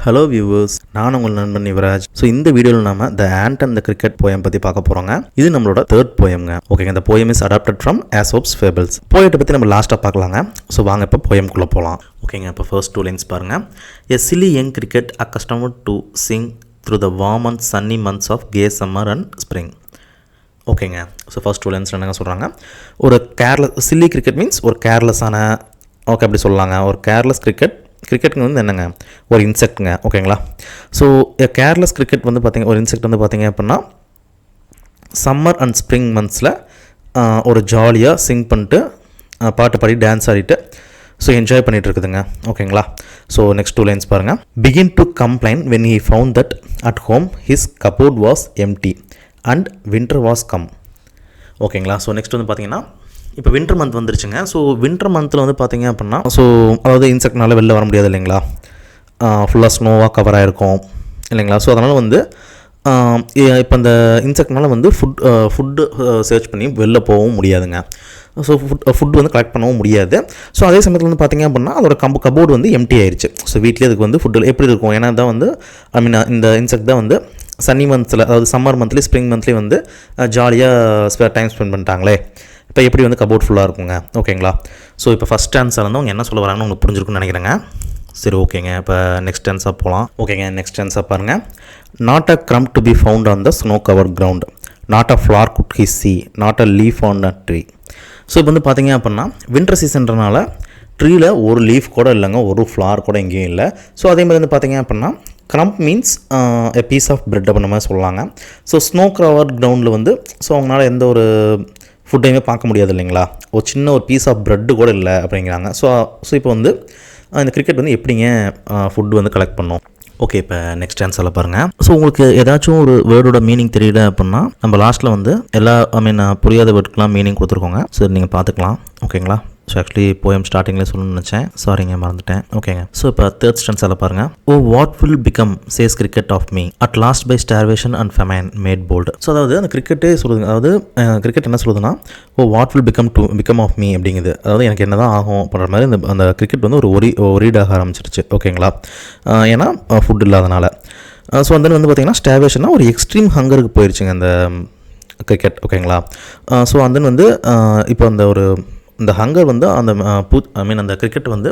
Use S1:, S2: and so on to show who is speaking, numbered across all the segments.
S1: Hello viewers, நான் உங்கள் நண்பன் யுவராஜ். ஸோ இந்த வீடியோவில் நாம the ant and the cricket poem பற்றி பார்க்க போகிறோங்க. இது நம்மளோட தேர்ட் போயம்ங்க. ஓகேங்க, இந்த poem is adapted from Aesop's fables. போயத்தை பற்றி நம்ம லாஸ்ட்டாக பார்க்கலாங்க. ஸோ வாங்க இப்போ போயம்குள்ளே போகலாம். ஓகேங்க, இப்போ ஃபர்ஸ்ட் 2 லைன்ஸ் பாருங்கள். A silly young cricket accustomed to sing through the warm and sunny months of gay summer and spring. ஓகேங்க, ஸோ ஃபர்ஸ்ட் 2 லைன்ஸ் என்னங்க சொல்கிறாங்க, ஒரு சில்லி கிரிக்கெட் மீன்ஸ் ஒரு கேர்லெஸ்ஸான, ஓகே அப்படி சொல்லலாங்க, ஒரு கேர்லெஸ் கிரிக்கெட்டுங்க வந்து என்னங்க, ஒரு இன்செக்ட்டுங்க. ஓகேங்களா, ஸோ கேர்லெஸ் கிரிக்கெட் வந்து பார்த்திங்க, ஒரு இன்செக்ட் வந்து பார்த்திங்க அப்படின்னா சம்மர் அண்ட் ஸ்ப்ரிங் மந்த்ஸில் ஒரு ஜாலியாக சிங் பண்ணிட்டு பாட்டு பாடி டான்ஸ் ஆடிட்டு ஸோ என்ஜாய் பண்ணிகிட்டு இருக்குதுங்க. ஓகேங்களா, ஸோ நெக்ஸ்ட் 2 லைன்ஸ் பாருங்கள். Begin to complain when he found that at home his cupboard was empty and winter was come. ஓகேங்களா, ஸோ நெக்ஸ்ட் வந்து பார்த்திங்கன்னா இப்போ வின்டர் மந்த் வந்துருச்சுங்க. ஸோ வின்டர் மந்தில் வந்து பார்த்திங்க அப்படின்னா ஸோ அதாவது இன்செக்ட்னால வெளில வர முடியாது இல்லைங்களா, ஃபுல்லாக ஸ்னோவாக கவர் ஆகிருக்கும் இல்லைங்களா. ஸோ அதனால் வந்து இப்போ அந்த இன்செக்ட்னால வந்து ஃபுட்டு சர்ச் பண்ணி வெளில போகவும் முடியாதுங்க. ஸோ ஃபுட் வந்து கலெக்ட் பண்ணவும் முடியாது. ஸோ அதே சமயத்தில் வந்து பார்த்திங்க அப்படின்னா அதோட கபோர்டு வந்து எம்டி ஆயிடுச்சு. ஸோ வீட்லேயே அதுக்கு வந்து ஃபுட்டு எப்படி இருக்கும், ஏன்னா தான் வந்து இந்த இன்செக்ட் தான் வந்து சன்னி மந்த்ஸில், அதாவது சம்மர் மந்த்லேயும் ஸ்ப்ரிங் மந்த்லேயும் வந்து ஜாலியாக டைம் ஸ்பெண்ட் பண்ணிட்டாங்களே, இப்போ எப்படி வந்து கபோர்ட் ஃபுல்லாக இருக்குங்க. ஓகேங்களா, ஸோ இப்போ ஃபஸ்ட் ஆன்சர் வந்து அவங்க என்ன சொல்ல வராங்கன்னு உங்களுக்கு புரிஞ்சிருக்குன்னு நினைக்கிறேங்க. சரி, ஓகேங்க, இப்போ நெக்ஸ்ட் ஆன்சர் போகலாம். ஓகேங்க, நெக்ஸ்ட் ஆன்சர் பாருங்கள். Not a crumb to be found on the snow cover ground, not a flower could he see, not a leaf on a tree. So இப்போ வந்து பார்த்திங்க அப்படின்னா வின்டர் சீசன்றனால ட்ரீயில் ஒரு லீஃப் கூட இல்லைங்க, ஒரு ஃப்ளார் கூட எங்கேயும் இல்லை. ஸோ அதே மாதிரி வந்து பார்த்திங்க அப்படின்னா crumb means a piece of bread அப்படின்ற மாதிரி சொல்லலாங்க. ஸோ ஸ்னோ கவர் கிரவுண்டில் வந்து ஸோ அவங்களால எந்த ஒரு ஃபுட்டையுமே பார்க்க முடியாது இல்லைங்களா, ஒரு சின்ன ஒரு பீஸ் ஆஃப் ப்ரெட்டு கூட இல்லை அப்படிங்கிறாங்க. ஸோ இப்போ வந்து இந்த கிரிக்கெட் வந்து எப்படிங்க ஃபுட்டு வந்து கலெக்ட் பண்ணோம். ஓகே, இப்போ நெக்ஸ்ட் ஆன்சரில் பாருங்கள். ஸோ உங்களுக்கு ஏதாச்சும் ஒரு வேர்டோட மீனிங் தெரியல அப்படின்னா நம்ம லாஸ்ட்டில் வந்து புரியாத வேர்டுக்கெலாம் மீனிங் கொடுத்துருக்கோங்க. ஸோ நீங்கள் பார்த்துக்கலாம். ஓகேங்களா, ஸோ ஆக்சுவலி போயம் ஸ்டார்டிங்கில் சொல்லணும்னு நினச்சேன், சாரிங்க மறந்துட்டேன். ஓகேங்க, ஸோ இப்போ தேர்ட் ஸ்டான்ஸால் பாருங்கள். Oh what will become says cricket of me at last by starvation and famine made bold. So அதாவது அந்த கிரிக்கெட்டே சொல்லுதுங்க, அதாவது கிரிக்கெட் என்ன சொல்லுதுன்னா, oh what will become of me அப்படிங்குது, அதாவது எனக்கு என்ன தான் ஆகும் அப்படின்ற மாதிரி அந்த கிரிக்கெட் வந்து ஒரு ஒரீடாக ஆரம்பிச்சிருச்சு. ஓகேங்களா, ஏன்னா ஃபுட் இல்லாதனால. ஸோ அந்த வந்து பார்த்திங்கன்னா ஸ்டார்வேஷன்னா ஒரு எக்ஸ்ட்ரீம் ஹங்கருக்கு போயிடுச்சுங்க அந்த கிரிக்கெட். ஓகேங்களா, ஸோ அந்த வந்து இப்போ இந்த ஹங்கர் வந்து அந்த கிரிக்கெட் வந்து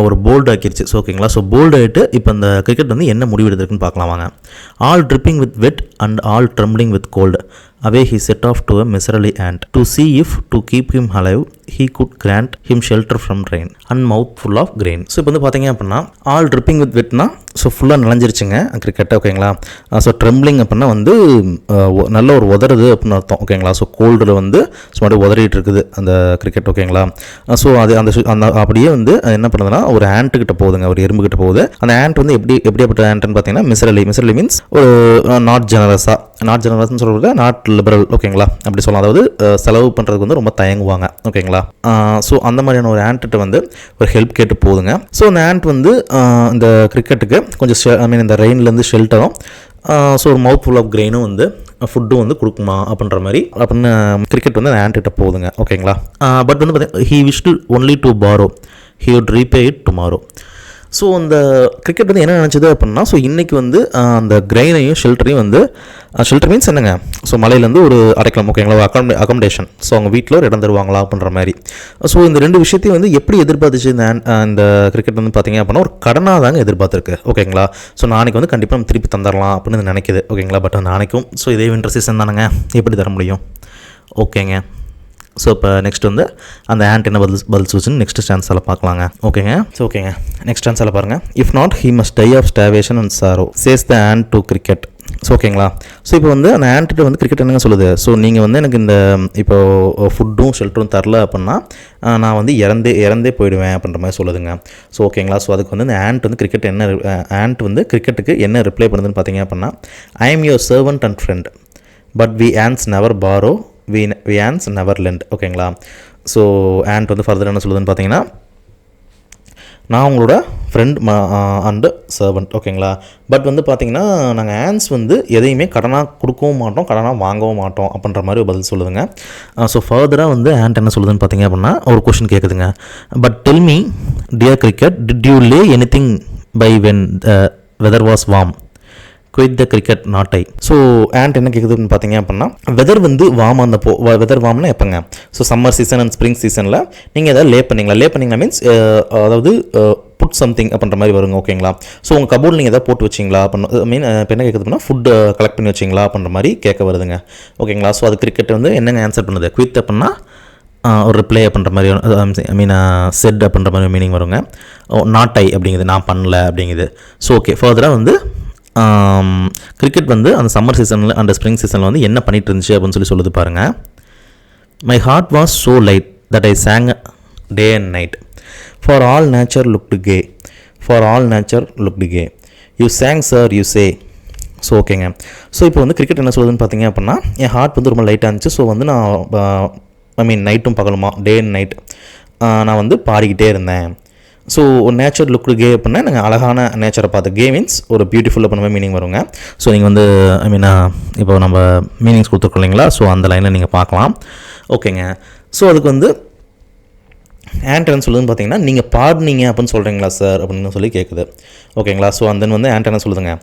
S1: ஒரு போல்டு ஆக்கிருச்சு. ஸோ ஓகேங்களா, ஸோ போல்டு ஆகிட்டு இப்போ அந்த கிரிக்கெட் வந்து என்ன முடிவெடுத்துருக்குன்னு பார்க்கலாம் வாங்க. All dripping with wet and all trembling with cold away he set off to a miserly ant to see if to keep him alive he could grant him shelter from rain and mouth full of grain. So இப்போ வந்து பார்த்தீங்க அப்படின்னா all dripping with வெட்னா so ஃபுல்லாக நனைஞ்சிருச்சுங்க cricket. ஓகேங்களா, so trembling அப்படின்னா வந்து நல்ல ஒரு உதறது அப்படின்னு அர்த்தம். ஓகேங்களா, ஸோ கோல்டில் வந்து சும்மா உதறிட்டு இருக்குது அந்த கிரிக்கெட். ஓகேங்களா, ஸோ அந்த அப்படியே வந்து என்ன பண்ணுதுன்னா ஒரு ஆண்ட்டுக்கிட்ட போகுதுங்க, ஒரு எறும்புக்கிட்ட போகுது. அந்த ஆண்ட் வந்து எப்படியாப்பட்ட ஆண்ட்னு பார்த்தீங்கன்னா மிசரலி மீன்ஸ் ஒரு நாட் ஜெனரஸ்ன்னு சொல்கிறது, நாட் லிபரல். ஓகேங்களா, அப்படி சொல்லலாம், அதாவது செலவு பண்ணுறதுக்கு வந்து ரொம்ப தயங்குவாங்க. ஓகேங்களா, ஸோ அந்த மாதிரியான ஒரு ஆண்ட்டு வந்து ஒரு ஹெல்ப் கேட்டு போகுதுங்க. ஸோ அந்த ஆண்ட் வந்து இந்த கிரிக்கெட்டுக்கு கொஞ்சம் இந்த ரெயின்லேருந்து ஷெல்டரும் ஸோ ஒரு மவுத் ஃபுல் ஆஃப் கிரெயினும் வந்து ஃபுட்டும் வந்து கொடுக்குமா அப்படின்னு கிரிக்கெட் வந்து அந்த ஆண்ட்கிட்ட போகுதுங்க. ஓகேங்களா, பட் வந்து பார்த்தீங்கன்னா he wish only to borrow he would repay it tomorrow. So அந்த கிரிக்கெட் வந்து என்ன நினச்சது அப்படின்னா ஸோ இன்றைக்கி வந்து அந்த கிரெயினையும் ஷெல்டரையும் வந்து ஷெல்டர் மீன்ஸ் என்னங்க, ஸோ மலையிலேருந்து ஒரு அடைக்கலாம். ஓகேங்களா, அகாமடேஷன். ஸோ அவங்க வீட்டில் ஒரு இடம் தருவாங்களா அப்படின்ற மாதிரி. ஸோ இந்த 2 விஷயத்தையும் வந்து எப்படி எதிர்பார்த்துச்சு இந்த கிரிக்கெட் வந்து பார்த்திங்க அப்படின்னா ஒரு கடனாக தாங்க எதிர்பார்த்துருக்கு. ஓகேங்களா, ஸோ நாளைக்கு வந்து கண்டிப்பாக நம்ம திருப்பி தந்துடலாம் அப்படின்னு நினைக்கிது. ஓகேங்களா, பட் நாளைக்கும் ஸோ இதே வின்டர் சீசன் தானேங்க, எப்படி தர முடியும். ஓகேங்க, ஸோ இப்போ நெக்ஸ்ட் வந்து அந்த ஆண்ட் என்ன பதில் சொல்லுச்சுன்னு நெக்ஸ்ட் ஸ்டான்ஸால் பார்க்கலாங்க. ஓகேங்க, நெக்ஸ்ட் ஸ்டான்ஸால் பாருங்கள். If not he must die of starvation and sorrow says the ant to cricket. So ஓகேங்களா, ஸோ இப்போ வந்து அந்த ஆண்ட்டு வந்து கிரிக்கெட் என்னங்க சொல்லுது, ஸோ நீங்கள் வந்து எனக்கு இந்த இப்போது ஃபுட்டும் ஷெல்டரும் தரல அப்படின்னா நான் வந்து இறந்தே போயிடுவேன் அப்படின்ற மாதிரி சொல்லுதுங்க. ஸோ ஓகேங்களா, ஸோ அதுக்கு வந்து இந்த ஆண்ட் வந்து கிரிக்கெட்டுக்கு என்ன ரிப்ளை பண்ணுதுன்னு பார்த்தீங்க அப்படின்னா, I am your servant and friend but we ants never borrow we ants never lend. ஓகேங்களா, ஸோ ஆண்ட் வந்து ஃபர்தர் என்ன சொல்லுதுன்னு பார்த்தீங்கன்னா, நான் உங்களோட ஃப்ரெண்ட் அண்டு சர்வன்ட். ஓகேங்களா, பட் வந்து பார்த்திங்கன்னா நாங்கள் ஆன்ஸ் வந்து எதையுமே கடனாக கொடுக்கவும் மாட்டோம், கடனாக வாங்கவும் மாட்டோம் அப்படின்ற மாதிரி பதில் சொல்லுதுங்க. ஸோ ஃபர்தராக வந்து ஆண்ட் என்ன சொல்லுதுன்னு பார்த்தீங்க அப்படின்னா ஒரு கொஷின் கேட்குதுங்க. But tell me dear cricket, did you lay anything by weather was warm. Quoth the cricket not I. So ant என்ன கேட்குதுன்னு பார்த்தீங்க அப்படின்னா வெதர் வந்து வார்ம் அந்த வெதர் வார்ம்னா எப்போங்க? So summer season and spring சீசனில் நீங்கள் எதாவது லே பண்ணிங்களா மீன்ஸ் அதாவது புட் சம்திங் அப்படின்ற மாதிரி வருங்க. ஓகேங்களா? ஸோ உங்கள் கபோர்டில் நீங்கள் எதாவது போட்டு வச்சிங்களா அப்படின்னு மீன் இப்போ என்ன கேட்குதுன்னா ஃபுட்டு கலெக்ட் பண்ணி வச்சிங்களா அப்படின்ற மாதிரி கேட்க வருதுங்க. ஓகேங்களா? ஸோ அது கிரிக்கெட் வந்து என்னங்க ஆன்சர் பண்ணுது? குவித் அப்படின்னா ஒரு ரிப்ளை அப்படின்ற மாதிரி ஐ மீன் செட் அப்படின்ற மாதிரி மீனிங் வருங்க. நாட் ஐ அப்படிங்குது நான் பண்ணல அப்படிங்குது. ஸோ ஓகே, ஃபர்தராக வந்து கிரிக்கெட் வந்து அந்த சம்மர் சீசனில் அந்த ஸ்ப்ரிங் சீசனில் வந்து என்ன பண்ணிட்டு இருந்துச்சு அப்படின்னு சொல்லுது பாருங்கள். My heart was so light that I sang day and night. For all nature looked gay. For all nature looked gay. You sang sir you say. So ஓகேங்க. ஸோ இப்போ வந்து கிரிக்கெட் என்ன சொல்லுதுன்னு பார்த்தீங்க அப்படின்னா என் ஹார்ட் வந்து ரொம்ப லைட்டாக இருந்துச்சு. ஸோ வந்து நான் ஐ மீன் நைட்டும் பகலுமா டே அண்ட் நைட் நான் வந்து பாடிக்கிட்டே இருந்தேன். ஸோ நேச்சர் லுக்கு கே அப்படின்னா நாங்கள் அழகான நேச்சரை பார்த்து, கே மீன்ஸ் ஒரு பியூட்டிஃபுல் அப்படின்ற மீனிங் வருங்க. ஸோ நீங்கள் வந்து ஐ மீன் இப்போ நம்ம மீனிங்ஸ் கொடுத்துருக்கோம் இல்லைங்களா? ஸோ அந்த லைனில் நீங்கள் பார்க்கலாம். ஓகேங்க. ஸோ அதுக்கு வந்து ஆண்டர்னு சொல்லுதுன்னு பார்த்தீங்கன்னா நீங்கள் பாடினீங்க அப்படின்னு சொல்கிறீங்களா சார் அப்படின்னு சொல்லி கேட்குது. ஓகேங்களா? ஸோ அந்த வந்து ஆண்டர் என்ன சொல்லுதுங்க?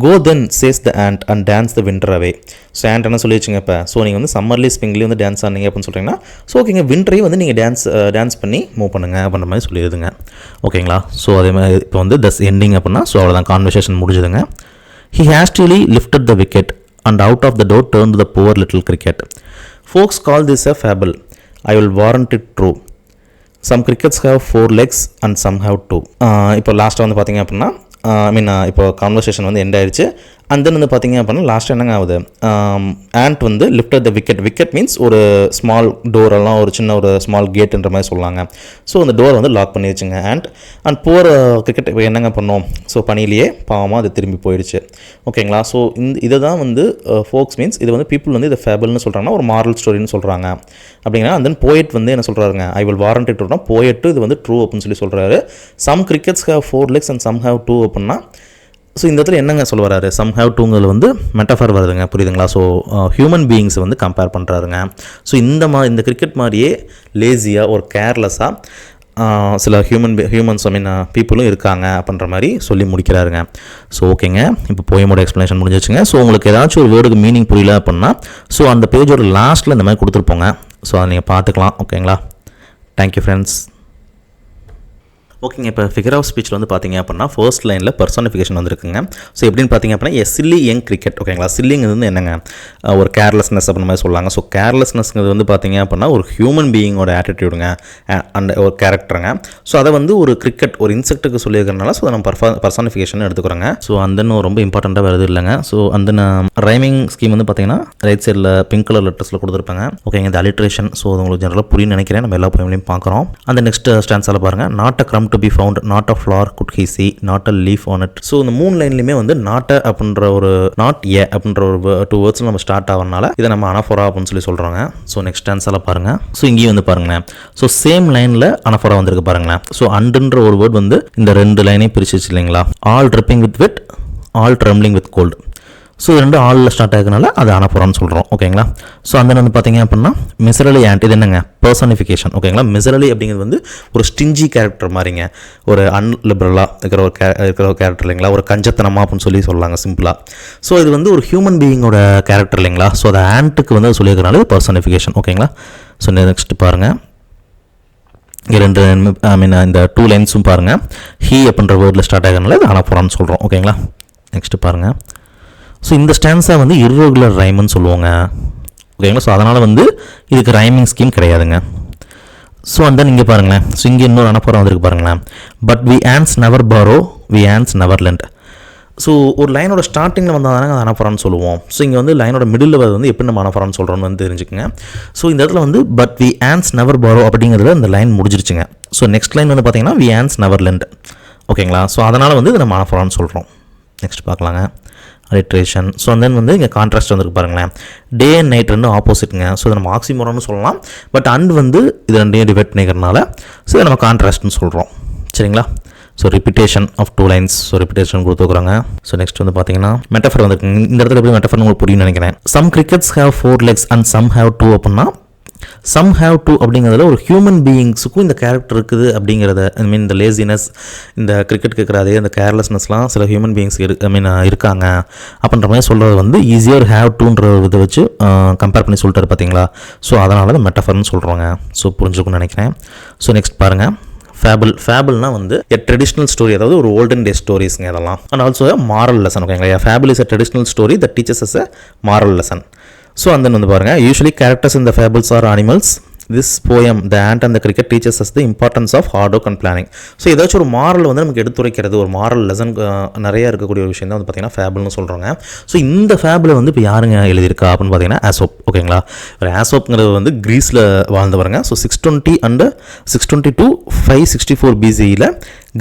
S1: Go then says the ant and dance the winter away. So ஆண்டர் என்ன சொல்லி வச்சுங்க இப்போ? ஸோ நீங்கள் வந்து சம்மர்லேயும் ஸ்ப்ரிங்லேயும் வந்து டான்ஸ் ஆனீங்க அப்படின்னு சொல்கிறீங்கன்னா ஸோ ஓகேங்க, வின்டரையும் வந்து நீங்கள் டான்ஸ் பண்ணி மூவ் பண்ணுங்கள் அப்படின்ற மாதிரி சொல்லிடுதுங்க. ஓகேங்களா? ஸோ அதே மாதிரி இப்போ வந்து தஸ் எண்டிங் அப்படின்னா ஸோ அவ்வளோதான், கான்வர்சேஷன் முடிஞ்சுதுங்க. He hastily lifted the wicket and out of the door turn the poor little cricket. Folks call this a fable. I will warrant it true. Some crickets have 4 legs and some have 2. இப்போ லாஸ்ட்டாக வந்து பார்த்தீங்க அப்படின்னா ஐ மீன் இப்போ conversation வந்து end ஆயிடுச்சு. And then வந்து பார்த்தீங்க அப்படின்னா லாஸ்ட் என்னங்க ஆகுது? ஆண்ட் வந்து லிஃப்டட் த விக்கெட் மீன்ஸ் ஒரு ஸ்மால் டோரெல்லாம் ஒரு சின்ன ஒரு ஸ்மால் கேட்டுன்ற மாதிரி சொல்லாங்க. ஸோ அந்த டோரை வந்து லாக் பண்ணி வச்சுங்க அண்ட் போகிற கிரிக்கெட் இப்போ என்னங்க பண்ணோம்? ஸோ பனியிலேயே பாவமாக அது திரும்பி போயிடுச்சு. ஓகேங்களா? ஸோ இதை தான் வந்து ஃபோக்ஸ் மீன்ஸ் இது வந்து பீப்புள் வந்து இதை ஃபேபிள்னு சொல்கிறாங்கன்னா ஒரு மாரல் ஸ்டோரின்னு சொல்கிறாங்க அப்படிங்கன்னா. அண்ட் தென் போயட் வந்து என்ன சொல்கிறாருங்க? ஐ வில் வாரண்ட் இட் ட்ரூனா போயட்டு இது வந்து ட்ரூ அப்படின்னு சொல்லி சொல்கிறாரு. Some crickets have 4 legs and some have 2 அப்படின்னா ஸோ இந்த இடத்துல என்னங்க சொல்ல வராரு? சம் ஹேவ் டூங்கிறது வந்து மெட்டஃபர் வருதுங்க, புரியுதுங்களா? ஸோ ஹியூமன் பீயிங்ஸை வந்து கம்பேர் பண்ணுறாருங்க. ஸோ இந்த கிரிக்கெட் மாதிரியே லேசியாக ஒரு கேர்லெஸ்ஸாக சில ஹியூமன்ஸ் ஐ மீன் பீப்புளும் இருக்காங்க அப்படின்ற மாதிரி சொல்லி முடிக்கிறாருங்க. ஸோ ஓகேங்க, இப்போ போயமோட எக்ஸ்ப்ளனேஷன் முடிஞ்சிச்சுங்க. ஸோ உங்களுக்கு ஏதாச்சும் ஒரு வேர்டுக்கு மீனிங் புரியல அப்படின்னா ஸோ அந்த பேஜோட லாஸ்ட்டில் இந்த மாதிரி கொடுத்துருப்போங்க. ஸோ அதை நீங்கள் பார்த்துக்கலாம். ஓகேங்களா? Thank you friends. ஓகேங்க, இப்போ ஃபிகர் ஆஃப் ஸ்பீச்சில் வந்து பார்த்தீங்க அப்படின்னா ஃபர்ஸ்ட் லைனில் பர்சனிஃபிகேஷன் வந்துருக்குங்க. ஸோ எப்படின்னு பார்த்தீங்க அப்படின்னா சில்லி யங் கிரிக்கெட். ஓகேங்களா? சில்லிங்கிறது வந்து என்னங்க? ஒரு கேர்லெஸ்னஸ் அப்படின்ற மாதிரி சொல்லுவாங்க. ஸோ கேர்லெஸ்னஸ்ங்கிறது வந்து பார்த்தீங்க அப்படின்னா ஒரு ஹியூமன் பீயிங்கோட ஆட்டிடியூடுங்க அண்ட் ஒரு கேரக்டருங்க. ஸோ அதை வந்து ஒரு கிரிக்கெட் ஒரு இன்செக்ட்டுக்கு சொல்லியிருக்கிறனால ஸோ நம்ம பர்சனிஃபிகேஷன் எடுத்துக்கிறோங்க. ஸோ அந்த ரொம்ப இம்பார்ட்டண்ட்டாக வருது இல்லைங்க. ஸோ அந்த ரைமிங் ஸ்கீம் வந்து பார்த்தீங்கன்னா ரைட் சைடில் பிங்க் கலர் லெட்டர்ஸில் கொடுத்துருப்பாங்க. ஓகேங்க, இந்த அலிட்ரேஷன் ஸோ அது உங்களுக்கு ஜெனரலாக புரியும் நினைக்கிறேன். நம்ம எல்லா போயம்லையும் பார்க்குறோம். அந்த நெக்ஸ்ட் ஸ்டான்ஸால் பாருங்கள். Not a crumb to be found, not a flower could he see, not a leaf on it. So இந்த 3 லைன்லையுமே வந்து நாட் அப்படின்ற ஒரு நாட் ஏ அப்படின்ற ஒரு 2 வேர்ட்ஸ் நம்ம ஸ்டார்ட் ஆகிறனால இதை நம்ம அனஃபோரா அப்படின்னு சொல்லி சொல்கிறாங்க. ஸோ நெக்ஸ்ட் ஆன்சரில் பாருங்கள். ஸோ இங்கேயும் வந்து பாருங்களேன். ஸோ சேம் லைனில் அனஃபோரா வந்திருக்கு பாருங்களேன். ஸோ அண்டுன்ற ஒரு வேர்ட் வந்து இந்த 2 லைனையும் பிரிச்சிச்சு இல்லைங்களா? All dripping with wet, all trembling with cold. So இது 2 ஆலில் ஸ்டார்ட் ஆகுதுனால அது அனஃபோரான்னு சொல்கிறோம். ஓகேங்களா? ஸோ அந்த வந்து பார்த்தீங்க அப்படின்னா மிசரலி ஆண்ட் இது என்னங்க? பர்சனிஃபிகேஷன். ஓகேங்களா? மிசரலி அப்படிங்கிறது வந்து ஒரு ஸ்டிஞ்சி கேரக்டர் மாதிரிங்க, ஒரு அன்லிபரலாக இருக்கிற ஒரு கேரக்டர் இல்லைங்களா? ஒரு கஞ்சத்தனமாக அப்படின்னு சொல்லி சொல்லலாங்க சிம்பிளாக. ஸோ இது வந்து ஒரு ஹியூமன் பீயிங்கோட கேரக்டர் இல்லைங்களா? ஸோ அதை ஆண்ட்டுக்கு வந்து சொல்லியிருக்கிறனால இது பர்சனிஃபிகேஷன். ஓகேங்களா? ஸோ நெக்ஸ்ட் பாருங்கள். இங்கே 2 ஐ மீன் இந்த 2 லைன்ஸும் பாருங்கள். ஹீ அப்படின்ற வேர்டில் ஸ்டார்ட் ஆகிறனால இது அனஃபோரான்னு சொல்கிறோம். ஓகேங்களா? நெக்ஸ்ட்டு பாருங்கள். ஸோ இந்த ஸ்டான்ஸை வந்து இர்ரெகுலர் ரைம்னு சொல்லுவாங்க. ஓகேங்களா? ஸோ அதனால் வந்து இதுக்கு ரைமிங் ஸ்கீம் கிடையாதுங்க. ஸோ அந்த இங்கே பாருங்களேன். ஸோ இங்கே இன்னொரு அனஃபோரா வந்துருக்கு பாருங்களேன். But we ants never borrow, we ants never lend. So ஒரு லைனோட ஸ்டார்டிங்கில் வந்தால் தானே அது அனஃபோரான்னு சொல்லுவோம். ஸோ இங்கே வந்து லைனோட மிடில் வந்து எப்படி நம்ம அனஃபோரான்னு சொல்கிறோன்னு வந்து தெரிஞ்சுக்கங்க. ஸோ இந்த இடத்துல வந்து but we ants never borrow அப்படிங்கிறதுல இந்த லைன் முடிஞ்சிருச்சுங்க. ஸோ நெக்ஸ்ட் லைன் வந்து பார்த்தீங்கன்னா வி ஆன்ஸ் நெவர் லெண்ட். ஓகேங்களா? ஸோ அதனால் வந்து இது நம்ம அனஃபோரான்னு சொல்கிறோம். நெக்ஸ்ட் பார்க்கலாங்க. அலிட்ரேஷன். ஸோ தென் வந்து இங்கே கான்ட்ராஸ்ட் வந்துருக்கு பாருங்களேன். டே அண்ட் நைட் 2 ஆப்போசிட்டுங்க. ஸோ இதை நம்ம ஆக்சிமோரான்னு சொல்லலாம். பட் அண்ட் வந்து இது 2 டிவைட் பண்ணிக்கிறனால ஸோ இதை நம்ம கான்ட்ராஸ்ட்னு சொல்கிறோம். சரிங்களா? So repetition of 2 lines. So repetition கொடுத்துருக்குறாங்க. ஸோ நெக்ஸ்ட் வந்து பார்த்தீங்கன்னா மெட்டஃபர் வந்துருக்கு. இந்த இடத்துல எப்படி மெட்டஃபர் உங்களுக்கு புரியும் நினைக்கிறேன். Some crickets have 4 legs and some have 2 அப்படின்னா சம் ஹேவ் டு அப்படிங்கிறதுல ஒரு ஹியூமன் பீயிங்ஸுக்கும் இந்த கேரக்டர் இருக்குது அப்படிங்கிறத இந்த லேசினஸ், இந்த கிரிக்கெட் கேட்குற அதே இந்த கேர்லெஸ்னஸ்லாம் சில ஹியூமன் பீயிங்ஸ் இருக்காங்க அப்படின்ற மாதிரி சொல்கிறது வந்து ஈஸியாக ஒரு ஹேவ் டூன்ற இதை வச்சு கம்பேர் பண்ணி சொல்லிட்டாரு பார்த்தீங்களா. ஸோ அதனால தான் மெட்டஃபர்னு சொல்கிறோங்க. ஸோ புரிஞ்சுக்கணும்னு நினைக்கிறேன். ஸோ நெக்ஸ்ட் பாருங்கள், ஃபேபிள்னா வந்து எ ட்ரெடிஷ்னல் ஸ்டோரி, அதாவது ஒரு ஓல்டன் டே ஸ்டோரிஸ்ங்க இதெல்லாம். And also moral lesson. ஓகேங்களா, fable is a traditional story that teaches us a moral lesson. So அந்த வந்து பாருங்கள், யூஸ்வலி கேரக்டர்ஸ் இந்த fables are animals. This poem the ant and the cricket teaches us the importance of hard work and planning. So ஏதாச்சும் ஒரு moral வந்து நமக்கு எடுத்துரைக்கிறது, ஒரு மாரல் லெசன் நிறைய இருக்கக்கூடிய ஒரு விஷயம் தான் வந்து பார்த்தீங்கன்னா ஃபேபிள்னு சொல்கிறாங்க. ஸோ இந்த ஃபேபிளை வந்து இப்போ யாருங்க எழுதியிருக்கா அப்படின்னு பார்த்தீங்கன்னா ஆசோப். ஓகேங்களா, ஒரு ஆசோப்ங்கிறது வந்து கிரீஸில் வாழ்ந்தவருங்க. ஸோ 620 அண்ட் 620 to 564 BCEயில்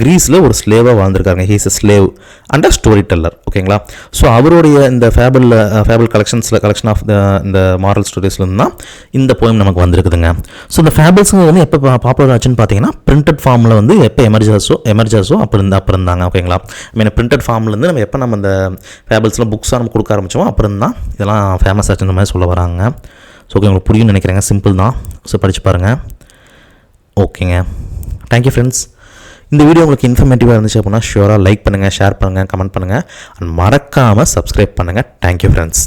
S1: கிரீஸில் ஒரு ஸ்லேவாக வாழ்ந்திருக்காங்க. He's a slave and a story teller. ஓகேங்களா, ஸோ அவருடைய இந்த ஃபேபிள் கலெக்ஷன் ஆஃப் இந்த மாரல் ஸ்டோரிஸ்லேருந்து தான் இந்த போயம் நமக்கு வந்திருக்குதுங்க. ஸோ இந்த ஃபேபிள்ஸுங்க வந்து எப்போ பாப்புலர் ஆச்சுன்னு பார்த்தீங்கன்னா பிரிண்டட் ஃபார்மில் வந்து எப்போ எமர்ஜாஸோ அப்போ இருந்தாங்க. ஓகேங்களா, பிரிண்டட் ஃபார்ம்லேருந்து நம்ம இந்த ஃபேபிள்ஸ்லாம் புக்ஸாக நம்ம கொடுக்க ஆரம்பித்தோமோ அப்புறம் தான் இதெல்லாம் ஃபேமஸ் ஆச்சுன்ற மாதிரி சொல்ல வராங்க. ஸோ ஓகே, உங்களுக்கு புரியும்னு நினைக்கிறேங்க. சிம்பிள் தான். ஸோ படித்து பாருங்கள். ஓகேங்க, தேங்க்யூ ஃப்ரெண்ட்ஸ். இந்த வீடியோ உங்களுக்கு இன்ஃபர்மேட்டிவாக இருந்துச்சு அப்படின்னா ஷூராக லைக் பண்ணுங்கள், ஷேர் பண்ணுங்கள், கமெண்ட் பண்ணுங்கள் அண்ட் மறக்காமல் சப்ஸ்கிரைப் பண்ணுங்கள். Thank you friends.